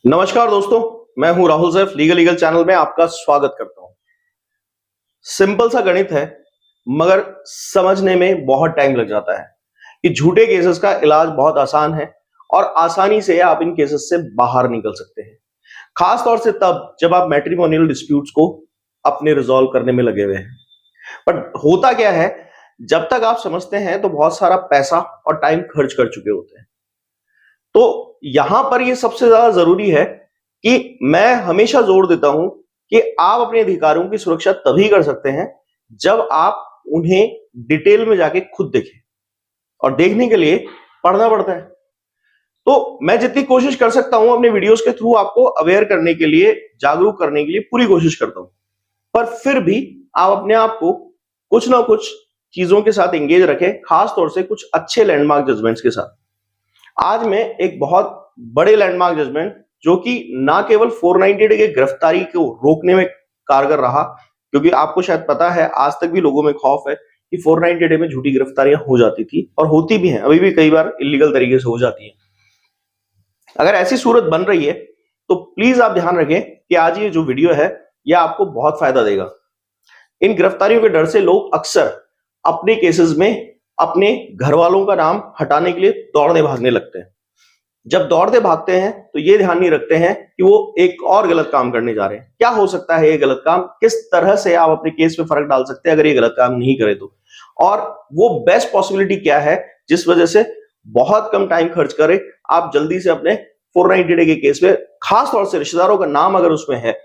नमस्कार दोस्तों, मैं हूं राहुल सैफ। लीगल चैनल में आपका स्वागत करता हूं। सिंपल सा गणित है मगर समझने में बहुत टाइम लग जाता है कि झूठे केसेस का इलाज बहुत आसान है और आसानी से आप इन केसेस से बाहर निकल सकते हैं। खास तौर से तब जब आप मैट्रिमोनियल डिस्प्यूट्स को अपने रिजॉल्व करने में लगे हुए हैं। पर होता क्या है, जब तक आप समझते हैं तो बहुत सारा पैसा और टाइम खर्च कर चुके होते हैं। तो यहां पर यह सबसे ज्यादा जरूरी है कि मैं हमेशा जोर देता हूं कि आप अपने अधिकारों की सुरक्षा तभी कर सकते हैं जब आप उन्हें डिटेल में जाके खुद देखें, और देखने के लिए पढ़ना पड़ता है। तो मैं जितनी कोशिश कर सकता हूं अपने वीडियोस के थ्रू आपको अवेयर करने के लिए, जागरूक करने के लिए पूरी कोशिश करता हूं, पर फिर भी आप अपने आप को कुछ ना कुछ चीजों के साथ एंगेज रखें, खास तौर से कुछ अच्छे लैंडमार्क जजमेंट्स के साथ। आज मैं एक बहुत बड़े लैंडमार्क जजमेंट, जो कि ना केवल 490 डे की गिरफ्तारी को रोकने में कारगर रहा, क्योंकि आपको शायद पता है आज तक भी लोगों में खौफ है कि 490 डे में झूठी गिरफ्तारियां हो जाती थी और होती भी हैं, अभी भी कई बार इलीगल तरीके से हो जाती हैं। अगर ऐसी सूरत बन रही है तो प्लीज आप ध्यान रखें कि आज ये जो वीडियो है यह आपको बहुत फायदा देगा। इन गिरफ्तारियों के डर से लोग अक्सर अपने केसेस में अपने घर वालों का नाम हटाने के लिए दौड़ने भागने लगते हैं। जब दौड़ते भागते हैं तो ये ध्यान नहीं रखते हैं कि वो एक और गलत काम करने जा रहे हैं। क्या हो सकता है ये गलत काम, किस तरह से आप अपने केस में फर्क डाल सकते हैं अगर ये गलत काम नहीं करे तो, और वो बेस्ट पॉसिबिलिटी क्या है जिस वजह से बहुत कम टाइम खर्च करे आप जल्दी से अपने 490 डे के केस में, खास तौर से रिश्तेदारों का नाम अगर उसमें है,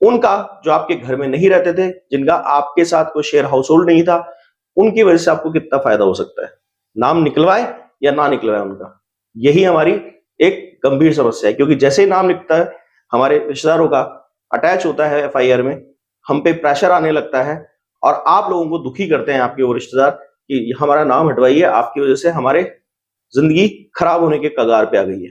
उनका जो आपके घर में नहीं रहते थे, जिनका आपके साथ कोई शेयर हाउस होल्ड नहीं था, उनकी वजह से आपको कितना फायदा हो सकता है। नाम निकलवाए या ना निकलवाए उनका, यही हमारी एक गंभीर समस्या है। क्योंकि जैसे ही नाम लिखता है हमारे रिश्तेदारों का, अटैच होता है एफआईआर में, हम पे प्रेशर आने लगता है और आप लोगों को दुखी करते हैं आपके वो रिश्तेदार कि हमारा नाम हटवाइए, आपकी वजह से हमारे जिंदगी खराब होने के कगार पे आ गई है।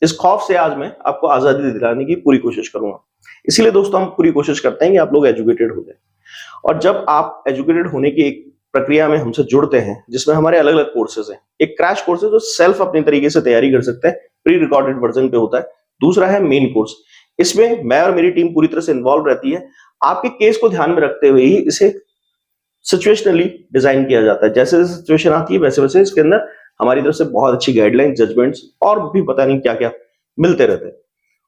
इस खौफ से आज मैं आपको आजादी दिलाने की पूरी कोशिश करूंगा। इसीलिए दोस्तों हम पूरी कोशिश करते हैं कि आप लोग एजुकेटेड हो जाए, और जब आप एजुकेटेड होने की एक प्रक्रिया में हमसे जुड़ते हैं जिसमें हमारे अलग अलग कोर्सेज हैं, एक क्रैश कोर्स है जो सेल्फ अपने तरीके से तैयारी कर सकते हैं, प्री रिकॉर्डेड वर्जन पे होता है। दूसरा है मेन कोर्स, इसमें मैं और मेरी टीम पूरी तरह से इन्वॉल्व रहती है। आपके केस को ध्यान में रखते हुए ही इसे सिचुएशनली डिजाइन किया जाता है। जैसे जैसे सिचुएशन आती है वैसे वैसे इसके अंदर हमारी तरफ से बहुत अच्छी गाइडलाइन, जजमेंट्स और भी पता नहीं क्या क्या मिलते रहते हैं।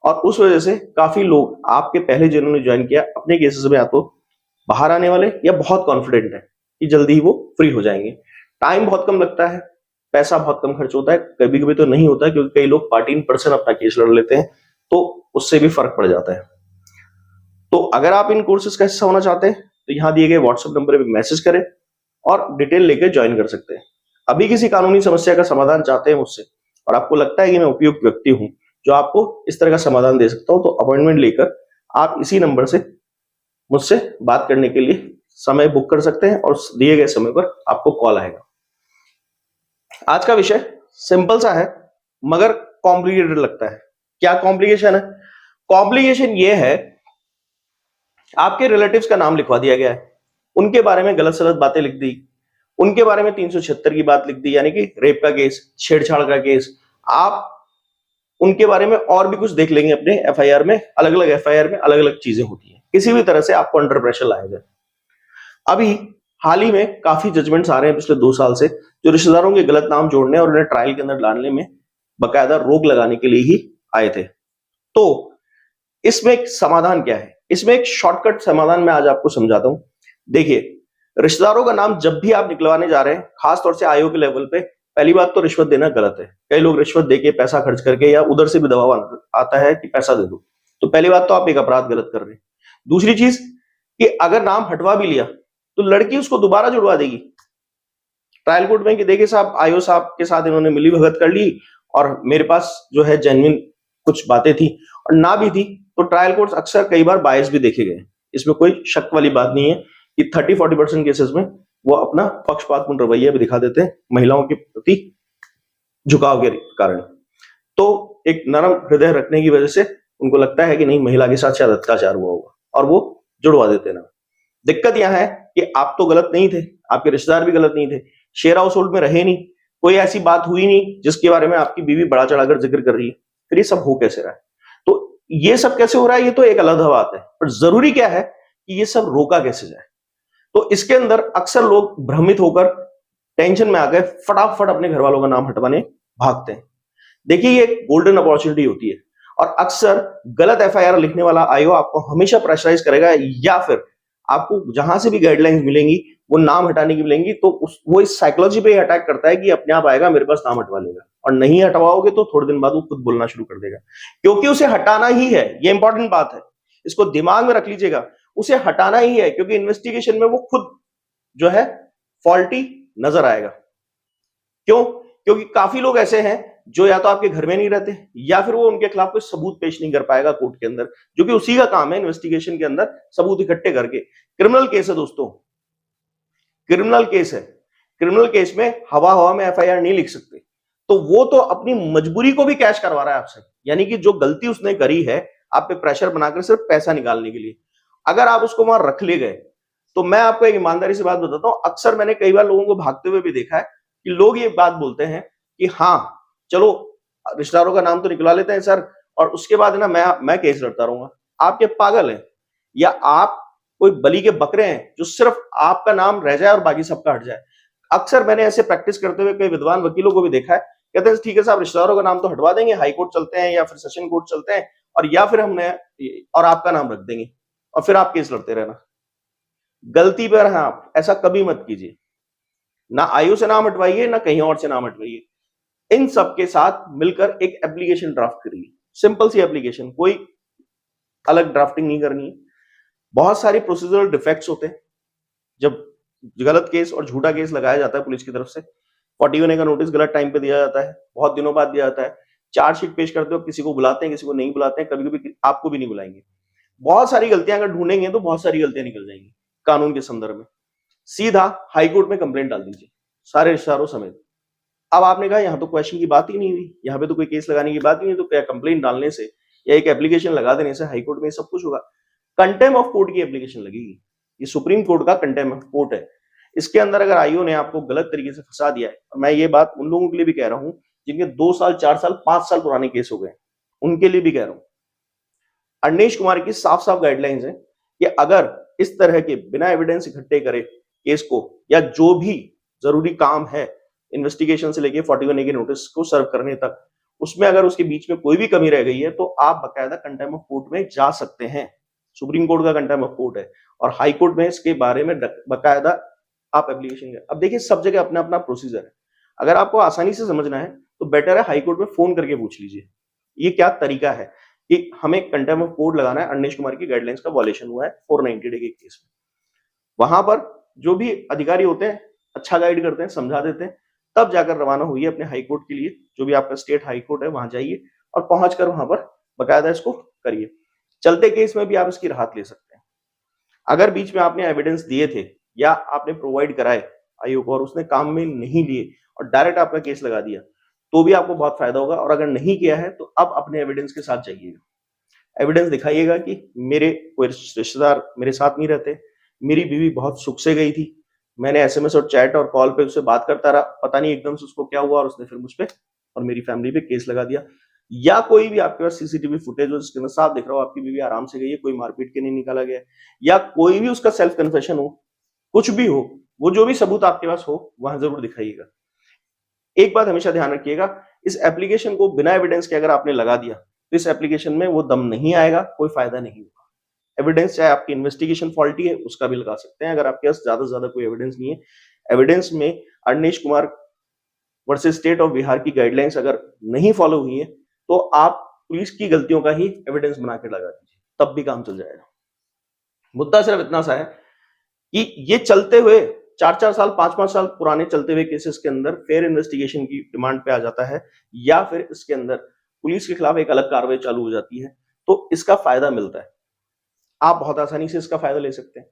और उस वजह से काफी लोग आपके पहले जिन्होंने ज्वाइन किया अपने केसेस में या तो बाहर आने वाले या बहुत कॉन्फिडेंट है कि जल्दी ही वो फ्री हो जाएंगे। टाइम बहुत कम लगता है, पैसा बहुत कम खर्च होता है, कभी कभी तो नहीं होता क्योंकि कई लोग पार्टी इन पर्सन अपना केस लड़ लेते हैं, तो उससे भी फर्क पड़ जाता है। तो अगर आप इन कोर्सेज का हिस्सा होना चाहते हैं तो यहाँ दिए गए व्हाट्सएप नंबर पर मैसेज करें और डिटेल लेकर ज्वाइन कर सकते हैं। अभी किसी कानूनी समस्या का समाधान चाहते हैं मुझसे और आपको लगता है कि मैं उपयुक्त व्यक्ति हूं जो आपको इस तरह का समाधान दे सकता हूं, तो अपॉइंटमेंट लेकर आप इसी नंबर से मुझसे बात करने के लिए समय बुक कर सकते हैं और दिए गए समय पर आपको कॉल आएगा। आज का विषय सिंपल सा है मगर कॉम्प्लिकेटेड लगता है। क्या कॉम्प्लिकेशन है? कॉम्प्लिकेशन ये है, आपके रिलेटिव्स का नाम लिखवा दिया गया है, उनके बारे में गलत सलत बातें लिख दी, उनके बारे में 376 की बात लिख दी, यानी कि रेप का केस, छेड़छाड़ का केस। आप उनके बारे में और भी कुछ देख लेंगे अपने एफआईआर में, अलग अलग एफआईआर में अलग अलग चीजें होती हैं, किसी भी तरह से आपको अंडर प्रेशर लाया जाए। अभी हाल ही में काफी जजमेंट्स आ रहे हैं पिछले 2 साल से, जो रिश्तेदारों के गलत नाम जोड़ने और उन्हें ट्रायल के अंदर डालने में बकायदा रोक लगाने के लिए ही आए थे। तो इसमें एक समाधान क्या है? इसमें एक शॉर्टकट समाधान मैं आज आपको समझाता हूं। देखिए, रिश्तेदारों का नाम जब भी आप निकलवाने जा रहे हैं, खासतौर से आईओ के लेवल पे, पहली बात तो रिश्वत देना गलत है। कई लोग रिश्वत देके, पैसा खर्च करके, या उधर से भी दबाव आता है कि पैसा दे दो, तो पहली बात तो आप एक अपराध गलत कर रहे हैं। दूसरी चीज कि अगर नाम हटवा भी लिया तो लड़की उसको दोबारा जुड़वा देगी ट्रायल कोर्ट में कि देखिए साहब, आईओ साहब के साथ इन्होंने मिली भगत कर ली और मेरे पास जो है जेन्युइन कुछ बातें थी, और ना भी थी तो ट्रायल कोर्ट अक्सर कई बार बायस भी देखे गए। इसमें कोई शक वाली बात नहीं है कि 30-40% केसेस में वो अपना पक्षपातपूर्ण रवैया भी दिखा देते हैं महिलाओं के प्रति झुकाव के कारण। तो एक नरम हृदय रखने की वजह से उनको लगता है कि नहीं, महिला के साथ शायद अत्याचार हुआ होगा, और वो जुड़वा देते ना। दिक्कत यह है कि आप तो गलत नहीं थे, आपके रिश्तेदार भी गलत नहीं थे, शेयर हाउस होल्ड में रहे नहीं, कोई ऐसी बात हुई नहीं जिसके बारे में आपकी बीवी बड़ा चढ़ाकर जिक्र कर रही है, फिर ये सब हो कैसे रहा है? तो ये सब कैसे हो रहा है ये तो एक अलग बात है, पर जरूरी क्या है कि ये सब रोका कैसे जाए। तो इसके अंदर अक्सर लोग भ्रमित होकर टेंशन में आकर फटाफट अपने घर वालों का नाम हटवाने भागते हैं। देखिए ये एक गोल्डन अपॉर्चुनिटी होती है और अक्सर गलत एफआईआर लिखने वाला आईओ आपको हमेशा प्रेशराइज करेगा, या फिर आपको जहां से भी गाइडलाइंस मिलेंगी वो नाम हटाने की मिलेंगी तो वो इस साइकोलॉजी पे अटैक करता है कि अपने आप आएगा मेरे पास नाम हटवा लेगा, और नहीं हटवाओगे तो थोड़े दिन बाद वो खुद बोलना शुरू कर देगा, क्योंकि उसे हटाना ही है। ये इंपॉर्टेंट बात है, इसको दिमाग में रख लीजिएगा, उसे हटाना ही है, क्योंकि इन्वेस्टिगेशन में वो खुद जो है फॉल्टी नजर आएगा। क्यों? क्योंकि काफी लोग ऐसे हैं जो या तो आपके घर में नहीं रहते या फिर वो उनके खिलाफ कोई सबूत पेश नहीं कर पाएगा कोर्ट के अंदर, जो कि उसी का काम है इन्वेस्टिगेशन के अंदर सबूत इकट्ठे करके। क्रिमिनल केस है दोस्तों, क्रिमिनल केस है, क्रिमिनल केस में हवा हवा में एफआईआर नहीं लिख सकते, तो वो तो अपनी मजबूरी को भी कैश करवा रहा है आपसे, यानी कि जो गलती उसने करी है आप पे प्रेशर बनाकर सिर्फ पैसा निकालने के लिए। अगर आप उसको वहां रख ले गए तो मैं आपको एक ईमानदारी से बात बताता हूं, अक्सर मैंने कई बार लोगों को भागते हुए भी देखा है कि लोग ये बात बोलते हैं कि हाँ चलो रिश्तेदारों का नाम तो निकलवा लेते हैं सर, और उसके बाद ना मैं केस लड़ता रहूंगा। आप क्या पागल हैं, या आप कोई बलि के बकरे हैं जो सिर्फ आपका नाम रह जाए और बाकी सबका हट जाए। अक्सर मैंने ऐसे प्रैक्टिस करते हुए कई विद्वान वकीलों को भी देखा है, कहते हैं ठीक है साहब रिश्तेदारों का नाम तो हटवा देंगे, हाई कोर्ट चलते हैं या फिर सेशन कोर्ट चलते हैं, और या फिर हमने और आपका नाम रख देंगे और फिर आप केस लड़ते रहना। गलती पर हैं आप, ऐसा कभी मत कीजिए। ना आयु से नाम हटवाइए ना कहीं और से नाम हटवाइए, इन सबके साथ मिलकर एक एप्लीकेशन ड्राफ्ट करिए, सिंपल सी एप्लीकेशन, कोई अलग ड्राफ्टिंग नहीं करनी है। बहुत सारी प्रोसीजरल डिफेक्ट्स होते हैं जब गलत केस और झूठा केस लगाया जाता है पुलिस की तरफ से। 41A का नोटिस गलत टाइम पे दिया जाता है, बहुत दिनों बाद दिया जाता है। चार्जशीट पेश करते हो किसी को बुलाते हैं किसी को नहीं बुलाते हैं, कभी कभी आपको भी नहीं बुलाएंगे। बहुत सारी गलतियां अगर ढूंढेंगे तो बहुत सारी गलतियां निकल जाएंगी कानून के संदर्भ में। सीधा हाईकोर्ट में कंप्लेंट डाल दीजिए सारे रिश्तेदारों समेत। अब आपने कहा यहाँ तो क्वेश्चन की बात ही नहीं हुई, यहाँ पे तो कोई केस लगाने की बात ही नहीं, तो क्या कंप्लेंट डालने से या एक एप्लीकेशन लगा देने से हाईकोर्ट में सब कुछ होगा? कंटेम्प्ट ऑफ कोर्ट की एप्लीकेशन लगेगी। ये सुप्रीम कोर्ट का कंटेम्प्ट ऑफ कोर्ट है। इसके अंदर अगर आईओ ने आपको गलत तरीके से फंसा दिया है, और मैं ये बात उन लोगों के लिए भी कह रहा हूं जिनके 2 साल 4 साल 5 साल पुराने केस हो गए, उनके लिए भी कह रहा हूं। अनिश कुमार की साफ साफ गाइडलाइंस है कि अगर इस तरह के बिना एविडेंस इकट्ठे करे केस को, या जो भी जरूरी काम है इन्वेस्टिगेशन से लेके 41A के नोटिस को सर्व करने तक, उसमें अगर उसके बीच में कोई भी कमी रह गई है तो आप बकायदा कंटेम्प्ट ऑफ कोर्ट में जा सकते हैं। सुप्रीम कोर्ट का कंटेम्प्ट ऑफ कोर्ट है और हाई कोर्ट में इसके बारे में बकायदा आप एप्लीकेशन करें। अब देखिए सब जगह अपना अपना प्रोसीजर है, अगर आपको आसानी से समझना है तो बेटर है हाई कोर्ट में फोन करके पूछ लीजिए ये क्या तरीका है कि हमें कंटेम्प्ट ऑफ कोर्ट लगाना है, अनिश कुमार की गाइडलाइंस का वायलेशन हुआ है 490 डे के केस में। वहां पर जो भी अधिकारी होते हैं अच्छा गाइड करते हैं, समझा देते हैं, तब जाकर रवाना हुई अपने हाई कोर्ट के लिए, जो भी आपका स्टेट हाई कोर्ट है वहां जाइए और पहुंचकर वहां पर बकायदा इसको करिए। चलते केस में भी आप इसकी राहत ले सकते हैं। अगर बीच में आपने एविडेंस दिए थे या आपने प्रोवाइड कराए आयोग और उसने काम में नहीं लिए और डायरेक्ट आपका केस लगा दिया, तो भी आपको बहुत फायदा होगा। और अगर नहीं किया है तो अब अपने एविडेंस के साथ जाइएगा, एविडेंस दिखाइएगा कि मेरे कोई रिश्तेदार मेरे साथ नहीं रहते, मेरी बीवी बहुत सुख से गई थी, मैंने एसएमएस और चैट और कॉल पे उससे बात करता रहा, पता नहीं एकदम से उसको क्या हुआ और उसने फिर मुझ पे और मेरी फैमिली पे केस लगा दिया। या कोई भी आपके पास सीसीटीवी फुटेज हो जिसके अंदर साफ दिख रहा हो आपकी बीवी आराम से गई है, कोई मारपीट के नहीं निकाला गया, या कोई भी उसका सेल्फ कन्फेशन हो, कुछ भी हो, वो जो भी सबूत आपके पास हो वहां जरूर दिखाइएगा। एक बात हमेशा ध्यान रखिएगा, इस एप्लीकेशन को बिना एविडेंस के अगर आपने लगा दिया तो इस एप्लीकेशन में वो दम नहीं आएगा, कोई फायदा नहीं होगा। एविडेंस चाहे आपकी इन्वेस्टिगेशन फॉल्टी है उसका भी लगा सकते हैं अगर आपके पास ज्यादा से ज्यादा कोई एविडेंस नहीं है। एविडेंस में Anish Kumar versus state of Bihar की गाइडलाइंस अगर नहीं फॉलो हुई है तो आप पुलिस की गलतियों का ही एविडेंस बना के लगा दीजिए, तब भी काम चल जाएगा। मुद्दा सिर्फ इतना सा है कि ये चलते हुए 4-4 साल 5-5 साल पुराने चलते हुए केसेस के अंदर फेयर इन्वेस्टिगेशन की डिमांड पे आ जाता है, या फिर इसके अंदर पुलिस के खिलाफ एक अलग कार्रवाई चालू हो जाती है, तो इसका फायदा मिलता है। आप बहुत आसानी से इसका फायदा ले सकते हैं।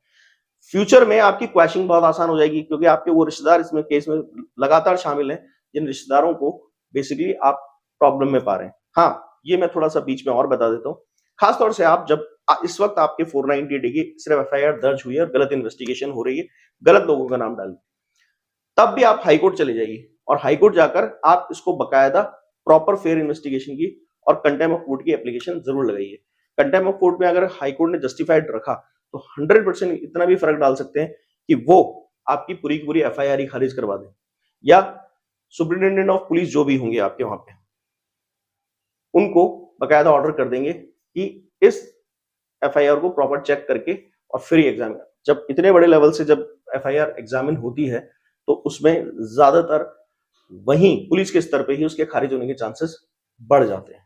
फ्यूचर में आपकी क्वैशिंग बहुत आसान हो जाएगी, क्योंकि आपके वो रिश्तेदार इसमें केस में लगातार शामिल हैं जिन रिश्तेदारों को बेसिकली आप प्रॉब्लम में पा रहे हैं। हाँ, ये मैं थोड़ा सा बीच में और बता देता हूँ। खासतौर से आप जब इस वक्त आपके 490 डे की सिर्फ एफआईआर दर्ज हुई है और गलत इन्वेस्टिगेशन हो रही है, गलत लोगों का नाम डाल, तब भी आप हाईकोर्ट चले जाइए और हाईकोर्ट जाकर आप इसको बकायदा प्रॉपर फेयर इन्वेस्टिगेशन की और कंटेम्प्ट ऑफ कोर्ट की एप्लीकेशन जरूर लगाइए। कंटेम्प्ट ऑफ कोर्ट में अगर हाई कोर्ट ने जस्टिफाइड रखा तो 100% इतना भी फर्क डाल सकते हैं कि वो आपकी पूरी की पूरी एफआईआर ही खारिज करवा दें, या सुप्रिंटेंडेंट ऑफ पुलिस जो भी होंगे आपके वहां पे, उनको बकायदा ऑर्डर कर देंगे कि इस एफआईआर को प्रॉपर चेक करके और फिर ही एग्जामिन। जब इतने बड़े लेवल से जब एफआईआर एग्जामिन होती है तो उसमें ज्यादातर वहीं पुलिस के स्तर पे ही उसके खारिज होने के चांसेस बढ़ जाते हैं।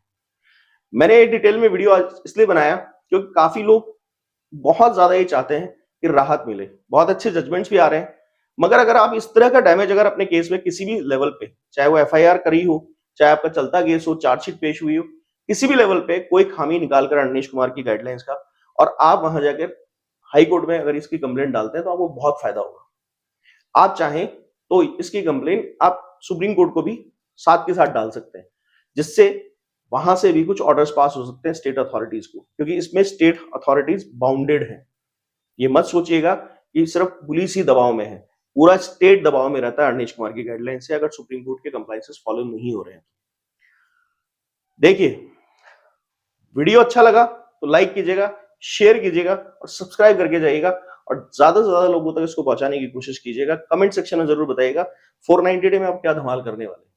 मैंने डिटेल में वीडियो आज इसलिए बनाया क्योंकि काफी लोग बहुत ज्यादा ये चाहते हैं कि राहत मिले, बहुत अच्छे जजमेंट्स भी आ रहे हैं, मगर अगर आप इस तरह का डैमेज अगर अपने केस में किसी भी लेवल पे, चाहे वो एफआईआर करी हो, चाहे आपका चलता केस हो, चार्जशीट पेश हुई हो, किसी भी लेवल पे कोई खामी निकालकर अवनीश कुमार की गाइडलाइंस का, और आप वहां जाकर हाई कोर्ट में अगर इसकी कंप्लेंट डालते हैं तो आपको बहुत फायदा होगा। आप चाहें तो इसकी कंप्लेंट आप सुप्रीम कोर्ट को भी साथ के साथ डाल सकते हैं, जिससे वहां से भी कुछ ऑर्डर्स पास हो सकते हैं स्टेट अथॉरिटीज को, क्योंकि इसमें स्टेट अथॉरिटीज बाउंडेड हैं। ये मत सोचिएगा कि सिर्फ पुलिस ही दबाव में है, पूरा स्टेट दबाव में रहता है अवनीश कुमार की गाइडलाइन से, अगर सुप्रीम कोर्ट के कंप्लायंसेस फॉलो नहीं हो रहे हैं। देखिए, वीडियो अच्छा लगा तो लाइक कीजिएगा, शेयर कीजिएगा और सब्सक्राइब करके जाइएगा, और ज्यादा से ज्यादा लोगों तक इसको पहुंचाने की कोशिश कीजिएगा। कमेंट सेक्शन में जरूर बताइएगा 490 डे में आप क्या धमाल करने वाले हैं।